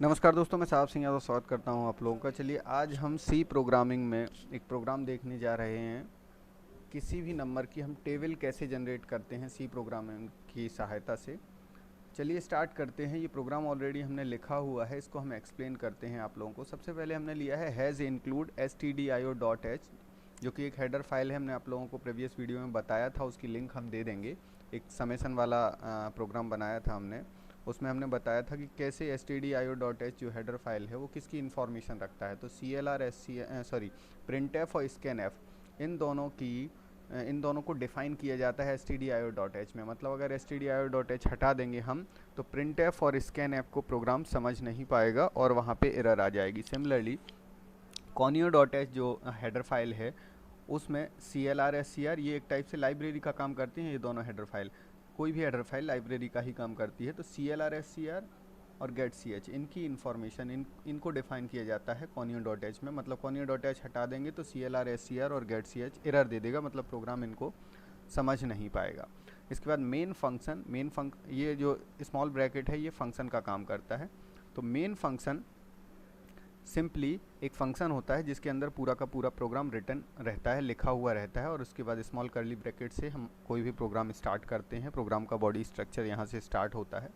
नमस्कार दोस्तों, मैं साहब सिंह यादव स्वागत करता हूं आप लोगों का। चलिए आज हम सी प्रोग्रामिंग में एक प्रोग्राम देखने जा रहे हैं। किसी भी नंबर की हम टेबल कैसे जनरेट करते हैं सी प्रोग्रामिंग की सहायता से। चलिए स्टार्ट करते हैं। ये प्रोग्राम ऑलरेडी हमने लिखा हुआ है, इसको हम एक्सप्लेन करते हैं आप लोगों को। सबसे पहले हमने लिया है हैज़ इंक्लूड stdio.h, जो कि एक हेडर फाइल है। हमने आप लोगों को प्रीवियस वीडियो में बताया था, उसकी लिंक हम दे देंगे। एक समेसन वाला प्रोग्राम बनाया था हमने, उसमें हमने बताया था कि कैसे stdio.h जो हेडर फाइल है वो किसकी इन्फॉर्मेशन रखता है। तो printf और scanf इन दोनों को डिफ़ाइन किया जाता है stdio.h में। मतलब अगर stdio.h हटा देंगे हम तो printf और scanf को प्रोग्राम समझ नहीं पाएगा और वहाँ पे एरर आ जाएगी। सिमिलरली conio.h जो हेडर फाइल है उसमें CLR SCR ये एक टाइप से लाइब्रेरी का काम करती हैं। ये दोनों हेडर फाइल, कोई भी हेडर फाइल लाइब्रेरी का ही काम करती है। तो CLR SCR और getch इनकी इन्फॉर्मेशन इनको डिफाइन किया जाता है conio.h में। मतलब conio.h हटा देंगे तो CLR SCR और getch एरर दे देगा, मतलब प्रोग्राम इनको समझ नहीं पाएगा। इसके बाद मेन फंक्शन, ये जो स्मॉल ब्रैकेट है ये फंक्शन का काम करता है। तो मेन फंक्शन सिंपली एक फंक्शन होता है जिसके अंदर पूरा का पूरा प्रोग्राम रिटर्न रहता है, लिखा हुआ रहता है, और उसके बाद स्मॉल कर्ली ब्रैकेट से हम कोई भी प्रोग्राम स्टार्ट करते हैं। प्रोग्राम का बॉडी स्ट्रक्चर यहाँ से स्टार्ट होता है।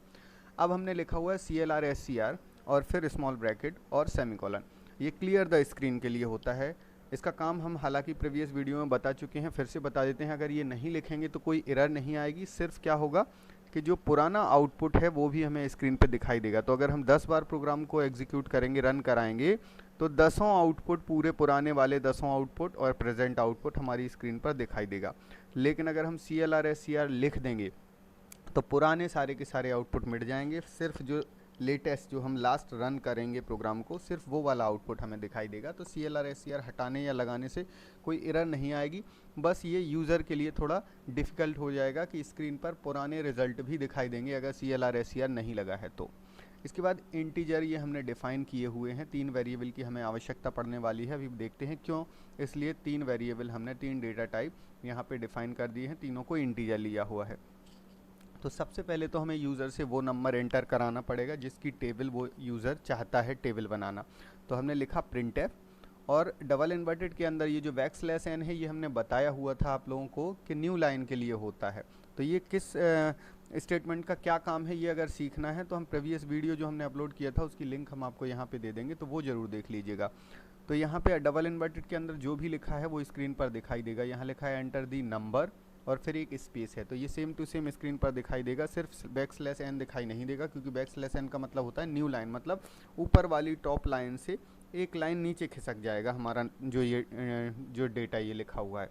अब हमने लिखा हुआ है CLR SCR और फिर स्मॉल ब्रैकेट और सेमीकोलन। ये क्लियर द स्क्रीन के लिए होता है। इसका काम हम हालांकि प्रीवियस वीडियो में बता चुके हैं, फिर से बता देते हैं। अगर ये नहीं लिखेंगे तो कोई एरर नहीं आएगी, सिर्फ क्या होगा कि जो पुराना आउटपुट है वो भी हमें स्क्रीन पे दिखाई देगा। तो अगर हम 10 बार प्रोग्राम को एग्जीक्यूट करेंगे, रन कराएंगे, तो 10 आउटपुट, पूरे पुराने वाले 10 आउटपुट और प्रेजेंट आउटपुट हमारी स्क्रीन पर दिखाई देगा। लेकिन अगर हम CLR SCR लिख देंगे तो पुराने सारे के सारे आउटपुट मिट जाएंगे। सिर्फ जो लेटेस्ट, जो हम लास्ट रन करेंगे प्रोग्राम को, सिर्फ वो वाला आउटपुट हमें दिखाई देगा। तो CLR SCR हटाने या लगाने से कोई एरर नहीं आएगी। बस ये यूज़र के लिए थोड़ा डिफ़िकल्ट हो जाएगा कि स्क्रीन पर पुराने रिज़ल्ट भी दिखाई देंगे अगर CLR SCR नहीं लगा है तो। इसके बाद इंटीजर ये हमने डिफ़ाइन किए हुए हैं। 3 वेरिएबल की हमें आवश्यकता पड़ने वाली है। अभी देखते हैं क्यों। इसलिए 3 वेरिएबल हमने, 3 डेटा टाइप यहाँ पे डिफ़ाइन कर दिए हैं, तीनों को इंटीजर लिया हुआ है। तो सबसे पहले तो हमें यूज़र से वो नंबर एंटर कराना पड़ेगा जिसकी टेबल वो यूज़र चाहता है टेबल बनाना। तो हमने लिखा printf, और डबल इन्वर्टेड के अंदर ये जो \n है ये हमने बताया हुआ था आप लोगों को कि न्यू लाइन के लिए होता है। तो ये किस स्टेटमेंट का क्या काम है, ये अगर सीखना है तो हम प्रीवियस वीडियो जो हमने अपलोड किया था उसकी लिंक हम आपको यहाँ पे दे देंगे, तो वो ज़रूर देख लीजिएगा। तो यहाँ पे डबल इन्वर्टेड के अंदर जो भी लिखा है वो स्क्रीन पर दिखाई देगा। यहाँ लिखा है एंटर दी नंबर और फिर एक स्पेस है, तो ये सेम टू सेम स्क्रीन पर दिखाई देगा। सिर्फ \n दिखाई नहीं देगा, क्योंकि \n का मतलब होता है न्यू लाइन, मतलब ऊपर वाली टॉप लाइन से एक लाइन नीचे खिसक जाएगा हमारा जो डेटा ये लिखा हुआ है।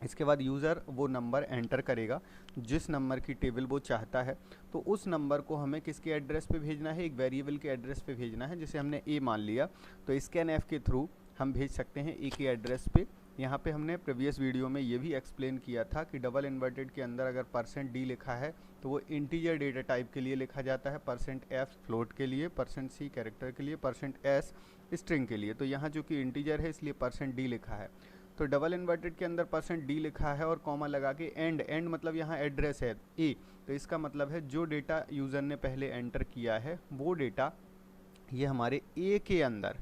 इसके बाद यूज़र वो नंबर एंटर करेगा जिस नंबर की टेबल वो चाहता है। तो उस नंबर को हमें किसके एड्रेस पे भेजना है, एक वेरिएबल के एड्रेस पे भेजना है, जिसे हमने A मान लिया। तो scanf के थ्रू हम भेज सकते हैं A के एड्रेस पे। यहाँ पे हमने प्रीवियस वीडियो में ये भी एक्सप्लेन किया था कि डबल इन्वर्टेड के अंदर अगर %d लिखा है तो वो इंटीजर डेटा टाइप के लिए लिखा जाता है, %f फ्लोट के लिए, %c कैरेक्टर के लिए, %s स्ट्रिंग के लिए। तो यहाँ जो कि इंटीजर है इसलिए %d लिखा है। तो डबल इन्वर्टेड के अंदर %d लिखा है और कॉमा लगा के एंड मतलब यहाँ एड्रेस है A, तो इसका मतलब है जो डेटा यूज़र ने पहले एंटर किया है वो डेटा ये हमारे A के अंदर,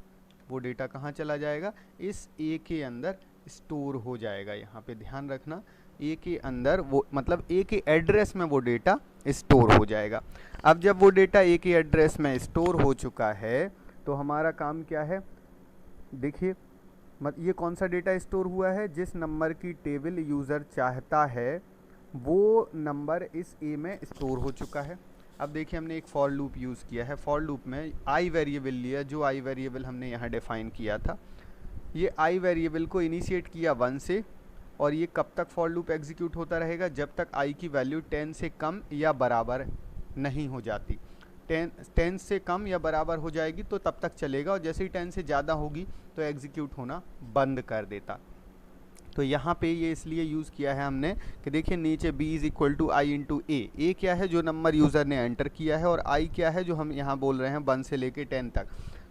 वो डेटा कहाँ चला जाएगा, इस A के अंदर स्टोर हो जाएगा। यहाँ पे ध्यान रखना, A के अंदर वो, मतलब A के एड्रेस में वो डेटा स्टोर हो जाएगा। अब जब वो डेटा A के एड्रेस में स्टोर हो चुका है तो हमारा काम क्या है, देखिए ये कौन सा डेटा स्टोर हुआ है, जिस नंबर की टेबल यूज़र चाहता है वो नंबर इस A में स्टोर हो चुका है। अब देखिए हमने एक फॉर लूप यूज़ किया है। फॉर लूप में आई वेरिएबल लिया, जो आई वेरिएबल हमने यहाँ डिफ़ाइन किया था। ये आई वेरिएबल को इनिशिएट किया 1 से, और ये कब तक फॉर लूप एग्जीक्यूट होता रहेगा, जब तक आई की वैल्यू 10 से कम या बराबर नहीं हो जाती। 10 से कम या बराबर हो जाएगी तो तब तक चलेगा, और जैसे ही 10 से ज़्यादा होगी तो एग्जीक्यूट होना बंद कर देता। तो यहाँ पे ये इसलिए यूज़ किया है हमने कि देखिए नीचे b = i × a। a क्या है, जो नंबर यूज़र ने एंटर किया है, और i क्या है, जो हम यहाँ बोल रहे हैं 1 से लेके 10 तक।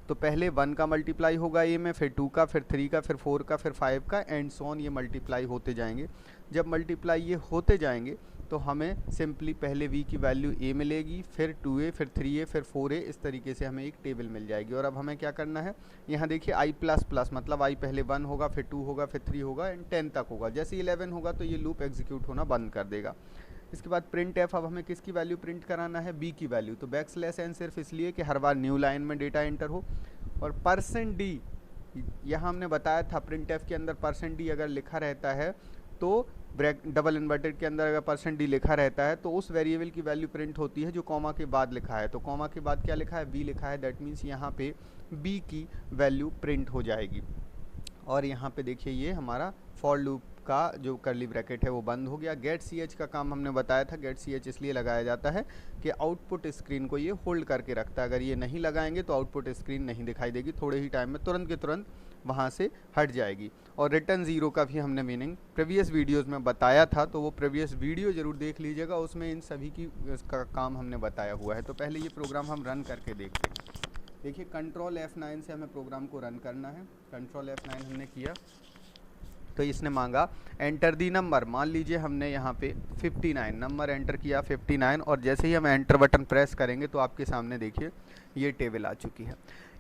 तो पहले 1 का मल्टीप्लाई होगा a में, फिर 2 का, फिर 3 का, फिर 4 का, फिर 5 का, एंड सो ऑन, ये मल्टीप्लाई होते जाएंगे। जब मल्टीप्लाई ये होते जाएंगे तो हमें सिंपली पहले v की वैल्यू a मिलेगी, फिर 2a, फिर 3a, फिर 4a, इस तरीके से हमें एक टेबल मिल जाएगी। और अब हमें क्या करना है, यहाँ देखिए i प्लस प्लस मतलब i पहले 1 होगा, फिर 2 होगा, फिर 3 होगा एंड 10 तक होगा। जैसे 11 होगा तो ये लूप एग्जीक्यूट होना बंद कर देगा। इसके बाद प्रिंट एफ, अब हमें किसकी वैल्यू प्रिंट कराना है, b की वैल्यू। तो \n सिर्फ इसलिए कि हर बार न्यू लाइन में डेटा एंटर हो। और %d, यहाँ हमने बताया था प्रिंट एफ के अंदर %d अगर लिखा रहता है तो डबल इन्वर्टेड के अंदर अगर %d लिखा रहता है तो उस वेरिएबल की वैल्यू प्रिंट होती है जो कॉमा के बाद लिखा है। तो कॉमा के बाद क्या लिखा है, b लिखा है, दैट मीन्स यहाँ पे b की वैल्यू प्रिंट हो जाएगी। और यहाँ पे देखिए ये हमारा फॉर लूप का जो करली ब्रैकेट है वो बंद हो गया। गेट ch का काम हमने बताया था, गेट ch इसलिए लगाया जाता है कि आउटपुट स्क्रीन को ये होल्ड करके रखता है। अगर ये नहीं लगाएंगे तो आउटपुट स्क्रीन नहीं दिखाई देगी, थोड़े ही टाइम में तुरंत के तुरंत वहाँ से हट जाएगी। और रिटर्न 0 का भी हमने मीनिंग प्रीवियस वीडियोस में बताया था, तो वो प्रीवियस वीडियो ज़रूर देख लीजिएगा, उसमें इन सभी की का काम हमने बताया हुआ है। तो पहले ये प्रोग्राम हम रन करके देखते हैं। देखिए कंट्रोल F9 से हमें प्रोग्राम को रन करना है। कंट्रोल F9 हमने किया तो इसने मांगा एंटर दी नंबर। मान लीजिए हमने यहाँ पे 59 नंबर एंटर किया, 59, और जैसे ही हम एंटर बटन प्रेस करेंगे तो आपके सामने देखिए ये टेबल आ चुकी है।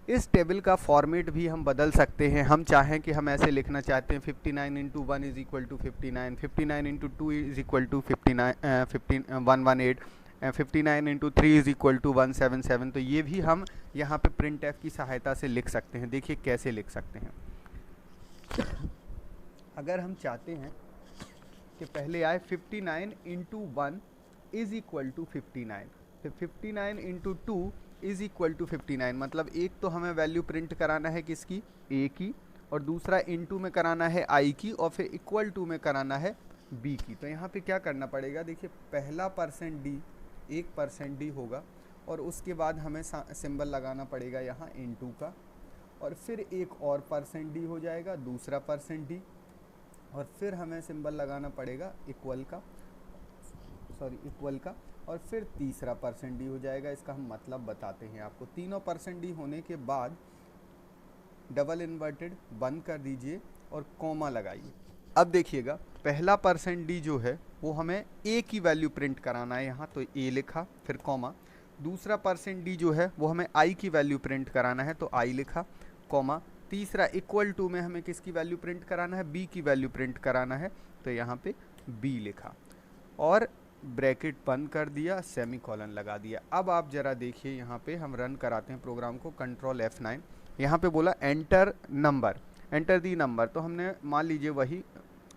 इस टेबल का फॉर्मेट भी हम बदल सकते हैं। हम चाहें कि हम ऐसे लिखना चाहते हैं 59 × 1 is equal to 59, 59 × 2 is equal to 118, 59 × 3 is equal to 177। तो ये भी हम यहाँ पे प्रिंट एफ की सहायता से लिख सकते हैं। देखिए कैसे लिख सकते हैं। अगर हम चाहते हैं कि पहले आए 59 × 1 इज इक्वल टू 59, फिर 59 × 2 इज इक्वल टू 59, मतलब एक तो हमें वैल्यू प्रिंट कराना है किसकी, a की, और दूसरा इनटू में कराना है i की, और फिर इक्वल टू में कराना है b की। तो यहाँ पे क्या करना पड़ेगा, देखिए पहला %d 1% होगा, और उसके बाद हमें सिंबल लगाना पड़ेगा यहाँ इनटू का, और फिर एक और %d हो जाएगा, दूसरा %d, और फिर हमें सिंबल लगाना पड़ेगा इक्वल का, और फिर तीसरा %d हो जाएगा। इसका हम मतलब बताते हैं आपको। तीनों %d होने के बाद डबल इन्वर्टेड बंद कर दीजिए और कॉमा लगाइए। अब देखिएगा पहला %d जो है वो हमें a की वैल्यू प्रिंट कराना है, यहाँ तो a लिखा फिर कॉमा। दूसरा %d जो है वो हमें i की वैल्यू प्रिंट कराना है, तो i लिखा कॉमा। तीसरा इक्वल टू में हमें किसकी वैल्यू प्रिंट कराना है, b की वैल्यू प्रिंट कराना है, तो यहाँ पे b लिखा और ब्रैकेट बंद कर दिया, सेमीकोलन लगा दिया। अब आप जरा देखिए यहाँ पे हम रन कराते हैं प्रोग्राम को। कंट्रोल F9, यहाँ पे बोला enter number, enter the number, तो हमने मान लीजिए वही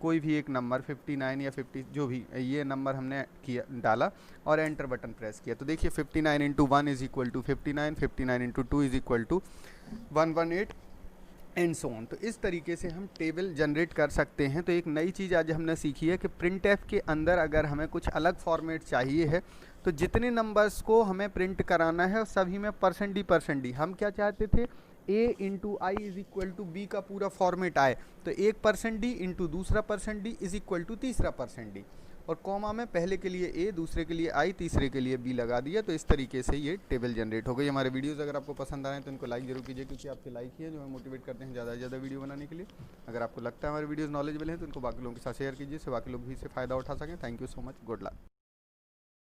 कोई भी एक नंबर 59 या 50 जो भी ये नंबर हमने किया डाला और एंटर बटन प्रेस किया। तो देखिए 59 × 1 is equal to 59, 59 × 2 is equal to 118 and so on. तो इस तरीके से हम टेबल जनरेट कर सकते हैं। तो एक नई चीज़ आज हमने सीखी है कि प्रिंट एफ के अंदर अगर हमें कुछ अलग फॉर्मेट चाहिए है तो जितने नंबर्स को हमें प्रिंट कराना है सभी में %d हम क्या चाहते थे, a × i is equal to b का पूरा फॉर्मेट आए, तो एक %d इंटू दूसरा %d इज इक्वल टू तीसरा %d, और कॉमा में पहले के लिए a, दूसरे के लिए i, तीसरे के लिए b लगा दिया। तो इस तरीके से ये टेबल जनरेट हो गई। हमारे वीडियोस अगर आपको पसंद आए तो इनको लाइक जरूर कीजिए, क्योंकि आपके लाइक ही है जो हमें मोटिवेट करते हैं ज़्यादा से ज़्यादा वीडियो बनाने के लिए। अगर आपको लगता है हमारे वीडियोस नॉलेजेबल हैं तो इनको बाकी लोगों के साथ शेयर कीजिए, से बाकी लोग भी इससे फ़ायदा उठा सकें। Thank you so much, good luck.